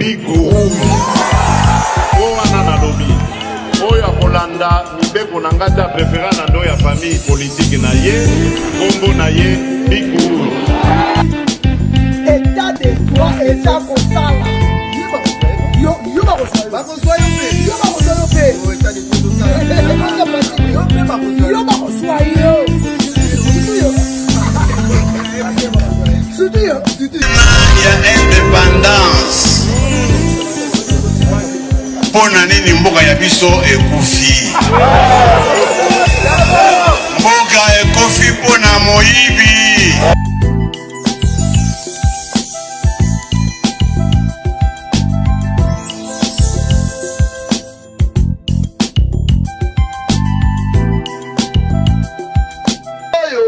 Big Rouge. Oh, Anana Lobi. Oh, ya Kolanda, Mibeko Nangata préféré na ya famille politique na ye, Combo na ye, Big Rouge. État de droit et ça pour ça là. Yo ba kosoyo. Ba kosoyo pe. Yo ba kosoyo pe. Oh, état de droit ça. Yo ba kosoyo. Il y a indépendance. Pona nini mboka ya biso ekufi. Mboka ekufi pona moyibi.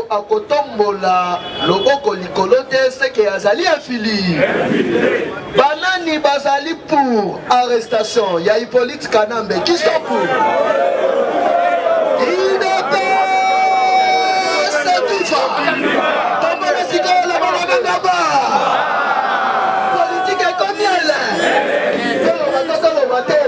akotombola loboko likolo te seke azali infili banani bazali pour arrestation ya Hippolyte Kanambe qui sont pour il ne peut se vivre tombola sikoyo la bana ngaba politique ekomiele tolo mate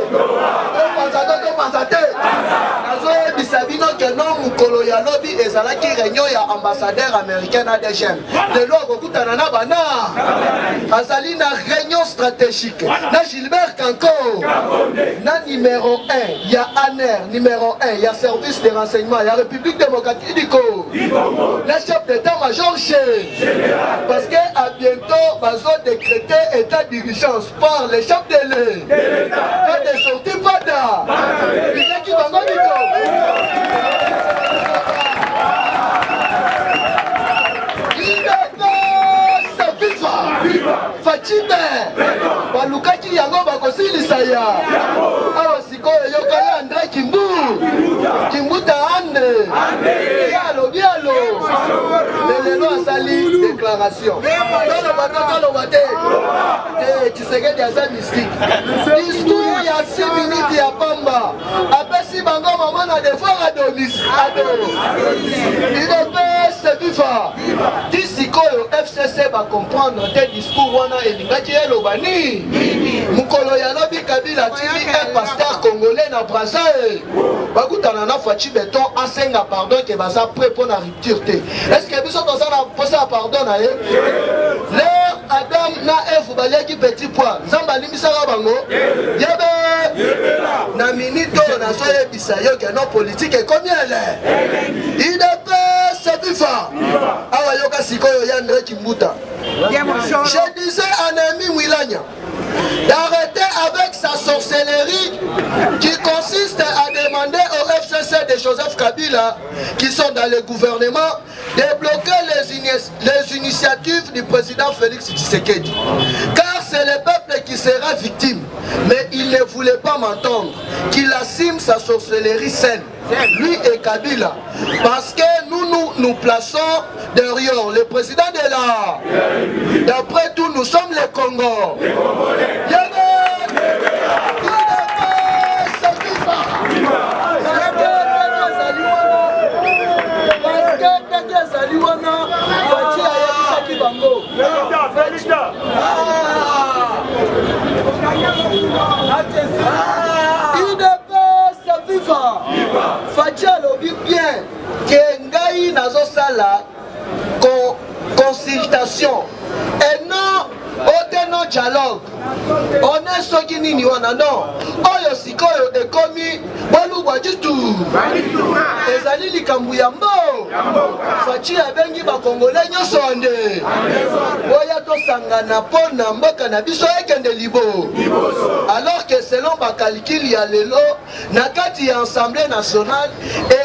Bisabino que non mukolo ya lobby ezalaki réunion ya ambassadeur américain na DGM de l'eau kokutana na bana azali na réunion stratégique na Gilbert Kanko na numéro 1 ya ANER numéro 1 ya service de renseignement ya République démocratique du Congo le chef d'état-major parce que à bientôt bazo décréter état d'urgence par les chefs de l'État et de sortir pas da qui va Fatime balukaki yango bakosilisa ya awa sikoyo yokali André Kimbuta ande alobi alo lelo asali déclaration toloba te Tshisekedi aza mystique discours ya 6 minutes ya pamba apesi bango mama na devoir à domicile se viva disikoyo FCC va comprendre tes discours wana elingaki elobani mukolo ya lobi Kabila timi un pasteur congolais na Brazzaville bakutana na Fachi Beton asenga pardon ke baza prêt pour la rupture te est-ce que biso toza na posa pardon na ye leur Adam na F baliaki petit pois nzamba limbisaka bango yebe na minute na soyebisa yo ke non politique ekomi ele IDP se viva awa yoka sikoyo ya André Kimbuta. Je disais à Némi Mouilania d'arrêter avec sa sorcellerie qui consiste à demander au FCC de Joseph Kabila qui sont dans le gouvernement de bloquer les initiatives du président Félix Tshisekedi. Car c'est le peuple qui sera victime. Mais il ne voulait pas m'entendre qu'il assume sa sorcellerie saine. Lui et Kabila. Parce que nous plaçons derrière le président de la... D'après tout, nous sommes les Congos. Fatia lobi bien que ngai nazo sala consultation et non autant dialogue on est ce qui n'y wana non oyo sikoyo ekomi bolubwa jitu ezali likambu ya mbo Fatia bengi ba congolais nyoso nde oya to sangana pona mboka na biso ekende libo alors que selon ba calcul ya lelo na kati ya assemblée nationale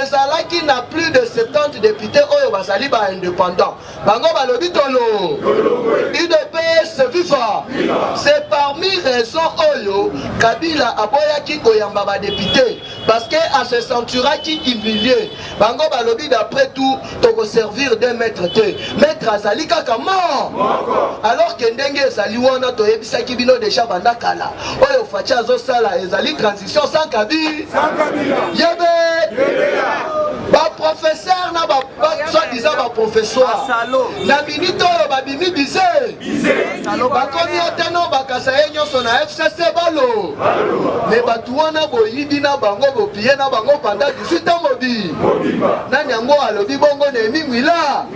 ezalaki na plus de 70 députés oyo bazali ba indépendants bango balobi tolo UDPS viva c'est parmi raison oyo Kabila aboyaki koyamba ba député parce que à se sentiraki humilié bango balobi d'après tout toko servir des maîtres te maître azali kaka mort alors que ndenge ezali wana toyebisaki bino déjà banda kala oyo Fatia azo sala ezali transition sans Kabila yebe ba professeur na ba soi-disant ba professeur na minute oyo babimi bize bakomi ateno bakasa ye nyonso nyonso na FCC balo me batu wana boyibi na bango bopie na bango pendant 18 ans mobi nani yango alobi bongo na emimwila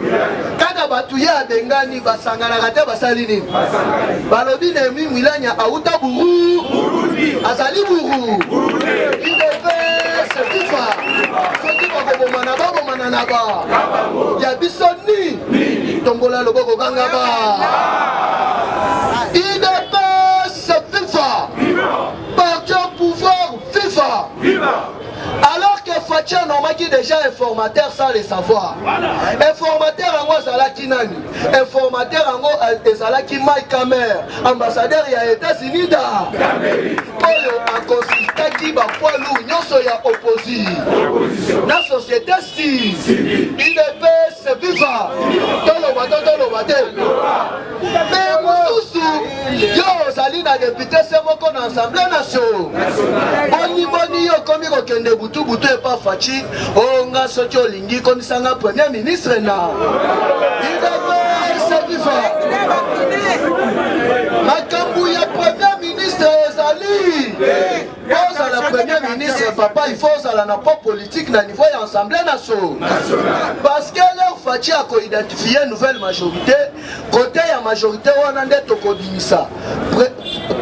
kaka batu ye abengani basanganaka te basali nini balobi na emimwila nya auta buru azali buru FIFA soki bakobomana babomana na ba ya biso ni tombola loboko kanga ba IDPS FIFA parti au pouvoir FIFA alors que Fatia normaki déjà informateur sans le savoir informateur yango azalaki nani informateur yango ezalaki Mike Hammer ambassadeur ya États-Unis da oyo akonsultaki bapoilu nyonso ya opposition na société civile IDPS FIFA toloba te mais mosusu yo ozali na député se moko na assemblée nationale boni yo komi kokende butu epa Fachi onga soki olingi komisanga premier ministre na IDPS FIFA makambu ya premier ministre ezali ozala premier ministre papa il faut ozala na po politique na niveau ya assemblée nationale parce que leur Fachi a identifié nouvelle majorité côté ya majorité wana nde tokobimisa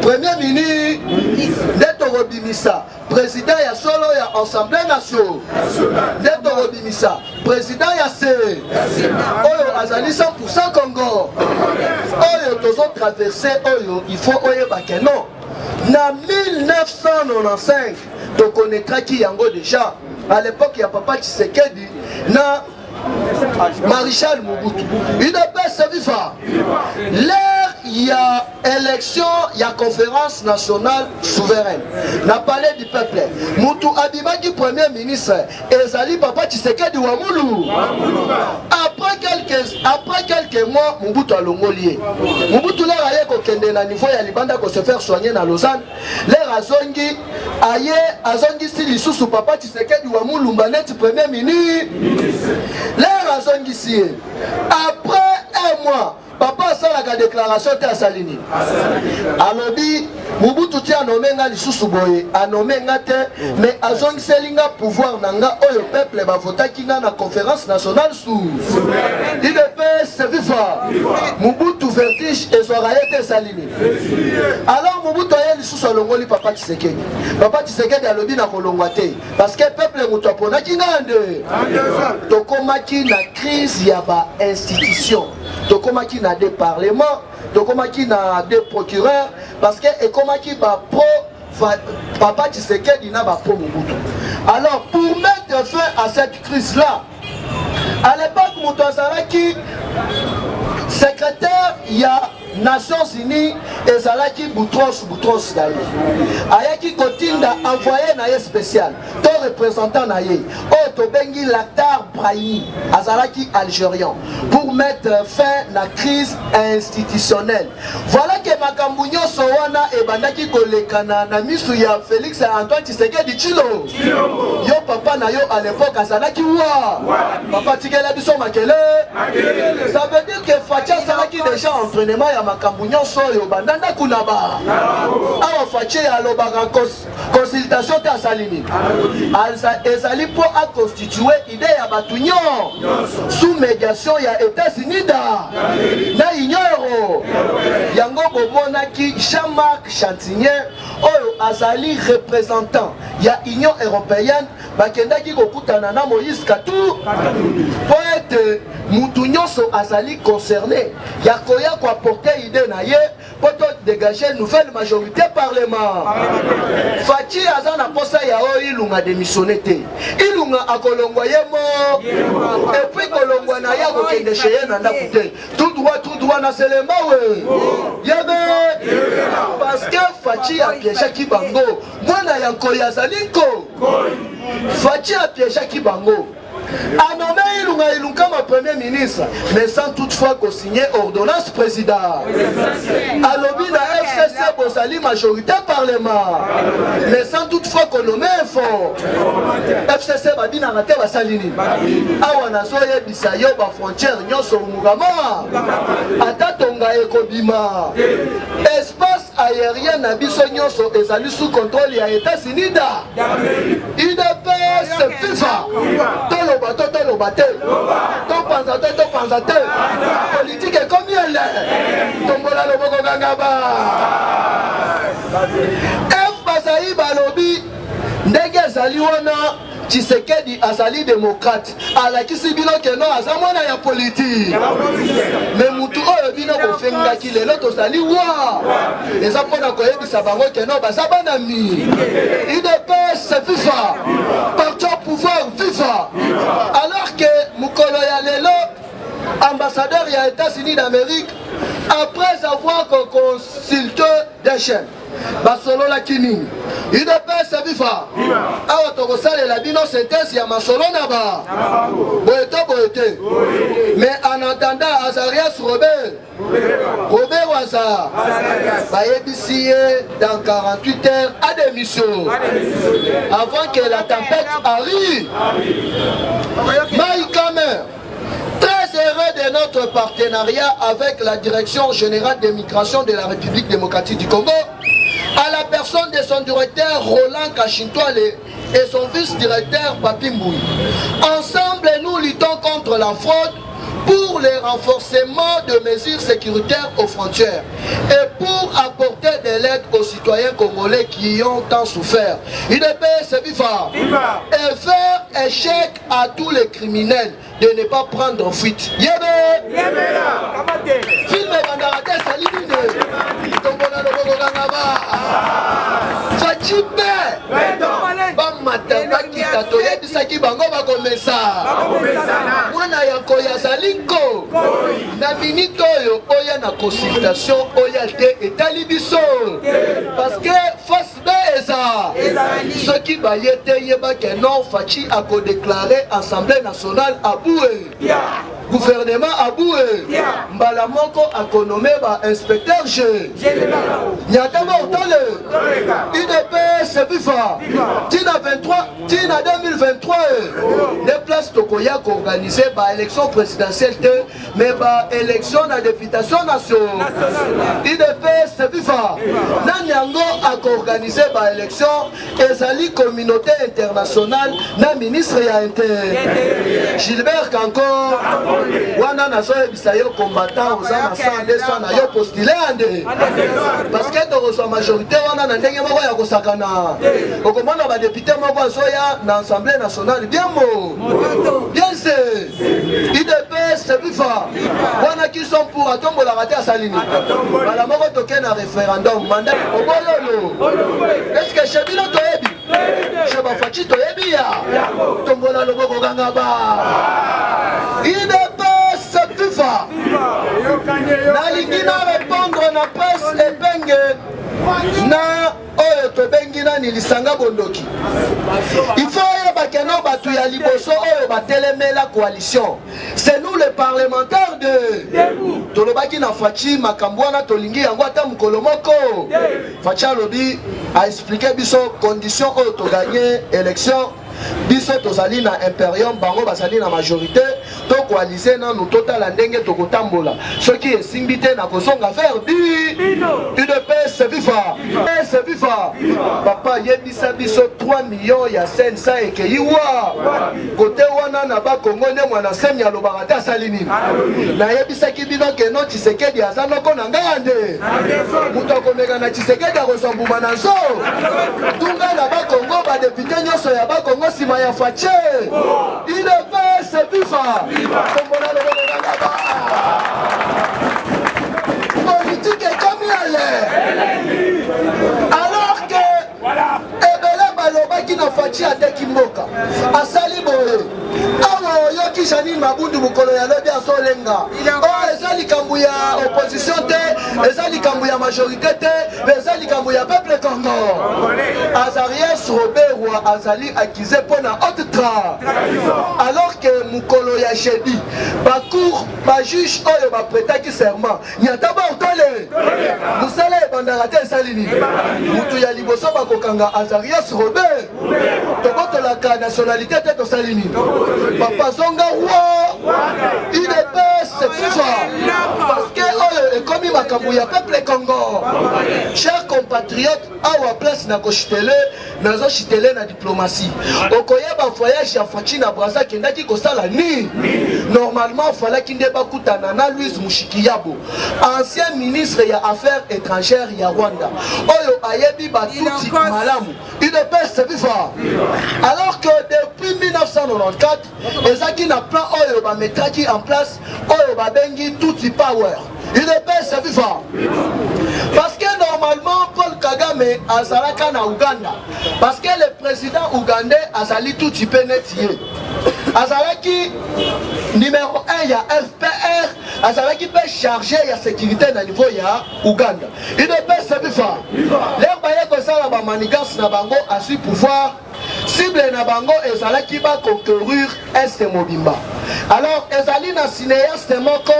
premier ministre nde tokobimisa président ya solo ya assemblée nationale nde tokobimisa président ya se oyo azali 100% Congo oyo tozo traverser oyo il faut oyebake non na 1995 tokonekaki yango déjà à l'époque ya papa Tshisekedi na Maréchal Mobutu UDPS FIFA l'air il y a élection, il y a conférence nationale souveraine na palais du peuple Moutou Abimaki premier ministre ezali papa Tshisekedi Wamulu après quelques mois Mobutu alongolié Mobutu l'air aye kokende na niveau ya libanda ko se faire soigner na Lausanne l'air azongi aye azongi stili susu papa Tshisekedi Wamulu mbaneti premier ministre l'air azongi si après un mois papa asalaka déclaration te asalini alobi Mobutu ti anome nga lisusu boye anome nga te mais azongiseli nga pouvoir na nga oyo peuple bavotaki nga na conférence nationale sous IDPS FIFA Mobutu vertige ezwaka ye te esalini alors Mobutu aye lisusu alongoli papa Tshisekedi alobi na kolongwa te parce que peuple moto aponaki nga nde tokomaki na crise ya ba institution tokomaki na des parlements tokomaki na des procureurs parce que ekomaki ba pro papa Tshisekedi na ba pro Mobutu alors pour mettre fin à cette crise là à l'époque moto azalaki secrétaire il y a Nations Unies ezalaki Boutros Ghali ayaki kotinda envoyé na ye spécial to représentant na ye o to bengi Lakhdar Brahimi azalaki algérien pour mettre fin na crise institutionnelle voilà que makambu nyonso wana ebandaki kolekana na misu ya Félix Antoine Tshisekedi Tshilo yo papa na yo à l'époque azalaki wa papa tikela biso makele ça veut dire que Fatia azalaki déjà entraînement ya makambu nyonso oyo bandanda kuna ba awa Fatia alobaka consultation te asalini ezali po a constituer idée ya batu nyonso sous médiation ya États-Unis na Union yango bomonaki Jean-Marc Chantinier oyo azali représentant ya Union européenne bakendaki kokutana na Moïse Katumbi po ete mutu nyonso azali concerné ya koya ko apporter idée na ye po to dégager nouvelle majorité parlement Fachi aza na posa ya oyo ilunga démissionné te ilunga akolongwa ye mo et puis kolongwa na ya kokende cheye na ndaku te tout droit na selemba we yebe parce que Fachi a piégé ki bango mwana ya nkoyi azali nko Fachi a piégé ki bango a nommé Ilunga comme premier ministre, mais sans toutefois co-signer ordonnance président. A lobby la FCC Bosali majorité parlement, mais sans toutefois qu'on nomme un fonds. FCC Babina Rate Basalini. Awana soye bisayo ba frontière nyonso mugama. Atatonga ekobima. Espace aérien na biso nyonso ezali sous contrôle ya États-Unis da UDPS FIFA toloba te topanza te politique ekomi ele tombola loboko kangaba F bazali balobi ndenge ezali wana Tshisekedi azali démocrate alakisi bino keno aza mwana ya politique mais mutu oyo bino kofengaki lelo tozali wa eza mpona koyebisa bango keno baza banami UDPS FIFA parti au pouvoir FIFA alors que mukolo ya lelo ambassadeur ya États-Unis d'Amérique après avoir consulté des chaînes basolola kinini UDPS FIFA awa tokosalela bino sentence ya masolo na ba boyete mais en attendant Azarias Robert Waza bayebisi ye dans 48 heures à démission avant que la tempête arrive. Mike Kamer, très heureux de notre partenariat avec la Direction Générale des Migrations de la République démocratique du Congo, à la personne de son directeur Roland Kachintwale et son vice-directeur Papi Mboui. Ensemble, nous luttons contre la fraude pour le renforcement de mesures sécuritaires aux frontières et pour apporter de l'aide aux citoyens congolais qui ont tant souffert. UDPS FIFA et faire échec à tous les criminels de ne pas prendre fuite. Yebe film Bandarate Salimine Tombola Lobo Gangaba Fachibe Bamatanga Kitatoye Bisaki Bango Bakomesa Mwana Yako Yazalinko na minute oyo oya na consultation oya te etalibiso parce que face beza ceux qui bayete yeba que non Fachi a déclaré Assemblée nationale à Boué gouvernement à Boué mbala moko a nommé ba inspecteur général Nyatama Otale UDPS FIFA Tina 23 Tina 2023 des places Tokoya organisé ba élection présidentielle mais ba élection na députation nationale UDPS FIFA Nanyango a organisé ba élection ezali communauté internationale na ministre ya inter Gilbert Kanko wana na soye bisayo combattant aux na 100 na yo postulé ande parce que to reçoit majorité wana na ndenge moko ya kosakana okomona ba député moko soya na assemblée nationale bien c'est UDPS FIFA wana qui sont pour atombola raté à Salini bala moko toke na référendum mandat oboyolo est-ce que chebino toyebi cheba fachi toyebi ya tombola loboko gangaba UDPS FIFA nalingi na répondre na presse epenge na oyo tobengi nani lisanga bondoki il faut yeba keno batu ya liboso oyo batelemela coalition c'est nous les parlementaires de tolobaki na Fachi makambo wana tolingi yango ata mukolo moko Fachi alobi a expliqué biso condition oyo to gagner élection biso tozali na imperium bango bazali na majorité to coaliser na nous total ndenge to kotambola soki esimbi te na kosonga faire UDPS FIFA papa yebisa biso 3 millions ya 500 ekeiwa kote wana na ba Kongo ne mwana semi alobaka ta salini na yebisa kibino ke no Tshisekedi azano ko na ngande muto akomeka na Tshisekedi akosambuma na zo tunga na ba Kongo ba député nyoso ya ba Kongo sima ya Fache UDPS FIFA kombola loboko politique est comme alors que ebele balobaki na Fachi ateki mboka asali boye awa oyoki Janine Mabundu mukolo ya lobi asolenga eza likambo ya opposition te eza likambo ya majorité te eza likambo ya peuple Congo Azarias Robert azali accusé pona haute trahison alors que mukolo ya jeudi bacour bajuge oyo bapretaki serment nyataba otole musala ebandaka te esalini mutu ya liboso bakokanga Azarias Robert tokotolaka nationalité te tosalini papa zonga roi UDPS FIFA parce que oyo ekomi makambo ya peuple Congo. Chers compatriotes, awa place na koshitele nazo shitele na diplomatie. Okoyeba voyage ya Fachi na Braza kendaki kosala ni. Normalement fallait qu'il ne bakutana na Louise Mushikiyabo, ancien ministre ya affaires étrangères ya Rwanda. Oyo ayebi batuti malamu. Il ne peut se vivre. Alors que depuis 1994, ezaki na plan oyo ba metaki en place oyo ba bengi tuti power. Il ne peut se vivre. Parce que normalement Paul Kagame azalaka na Uganda. Parce que le président ougandais azali tuti penetier. Azalaki numéro 1 ya FPR, azalaki pe chargé ya sécurité na niveau ya Uganda. Il ne peut se vivre. L'air baye ko sala ba manigance na bango a su pouvoir cible na bango ezalaki ba conquérir Est Mobimba. Alors ezali na cinéaste moko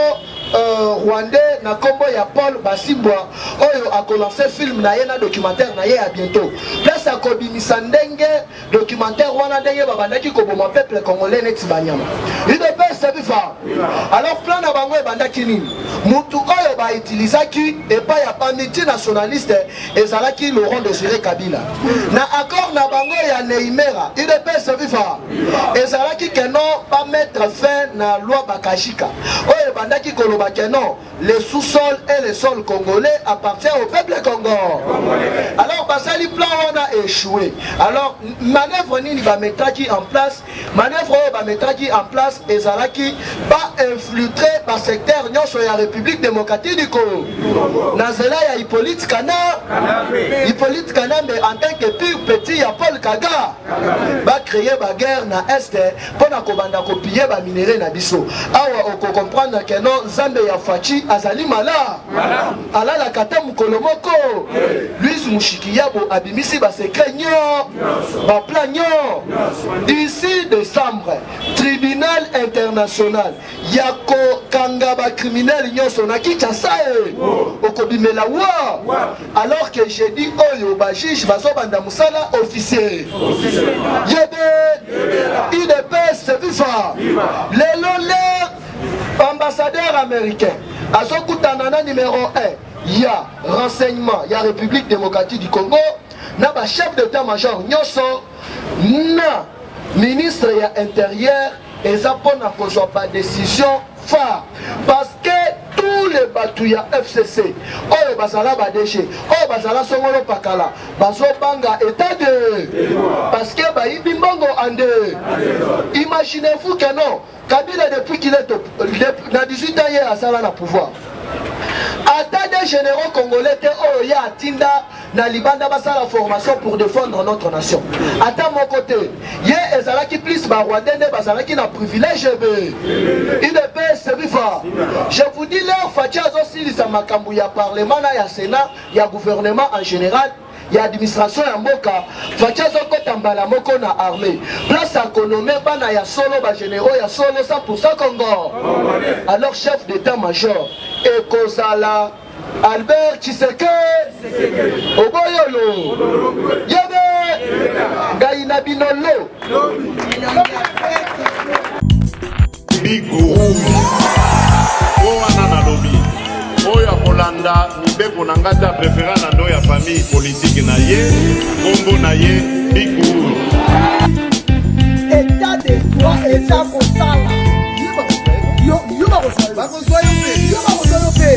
Rwandais na kombo ya Paul Basimbwa oyo a lancé film na ye na documentaire na ye à bientôt. Place à kobimisa ndenge documentaire wana ndenge babandaki koboma peuple congolais neti banyama. Il ne peut se vivre. Alors plan na bango ebandaki nini? Mutu oyo ba utilisaki epa ya pamiti nationaliste ezalaki Laurent Désiré Kabila. Na accord na bango ya Neymera, il ne peut se vivre. Ezalaki que non pas mettre fin na loi Bakashika. Oyo ebandaki koloba que non, les sous-sols et les sols congolais appartiennent au peuple congolais. Alors Basali plan on a échoué. Alors manœuvre nini ba metaki en place, manœuvre ba metaki en place ezalaki ba infiltrer par secteur nyonso ya République démocratique du Congo. Nazela ya Hippolyte Kana, Hippolyte Kana mais en tant que pire petit ya Paul Kaga ba créer ba guerre na est pour na kobanda ko piller ba minerai na biso. Awa on comprendre que non Zambe ya Fachi azali mala ala la kata mukolo moko Louise Mushikiyabo abimisi ba secret nyo ba plan nyo d'ici décembre tribunal international yako kanga ba criminel nyoso na Kinshasa okobimela wa alors que j'ai dit oyo ba juge bazo banda musala officier yebe il ne peut se vivre les lolés ambassadeur américain Azokutanana numéro 1 il y a renseignement il y a République démocratique du Congo na ba chef d'état-major nyoso na ministre ya intérieur et ça pour na kozwa pas décision phare parce que tous les batouya FCC oyo bazala ba déchet oyo bazala songolo pakala bazo banga état de parce que ba ibimbango ande imaginez-vous que non Kabila depuis qu'il est dans 18 ans il a ça là pouvoir. Atta des généraux congolais oh ya tinda na libanda basa la formation pour défendre notre nation. Atta mon côté, ye ezala qui plus ba Rwandais basala qui na privilège il ne peut se vivre. Je vous dis leur Fachi aussi sa makambu ya parlement na ya sénat ya gouvernement en général. Il y a administration ya mboka Fachi azokota mbala moko na armée place à konomé bana ya solo ba généraux ya solo 100% Congo. Alors chef d'état-major et Kozala Albert Tshisekedi Oboyolo Yebe Gaina Binolo Bigou Oana Nalobi Oya Kolanda Mibeko Nangata préféré na ndo ya famille politique na ye Kombo na ye Bigou État de droit État Kosala Yo bakoswa yo pe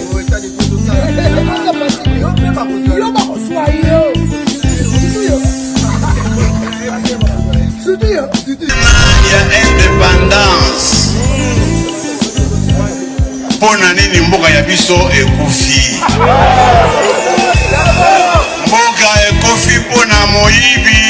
ya indépendance pona nini mboka ya biso ekufi mboka ekofi pona moyibi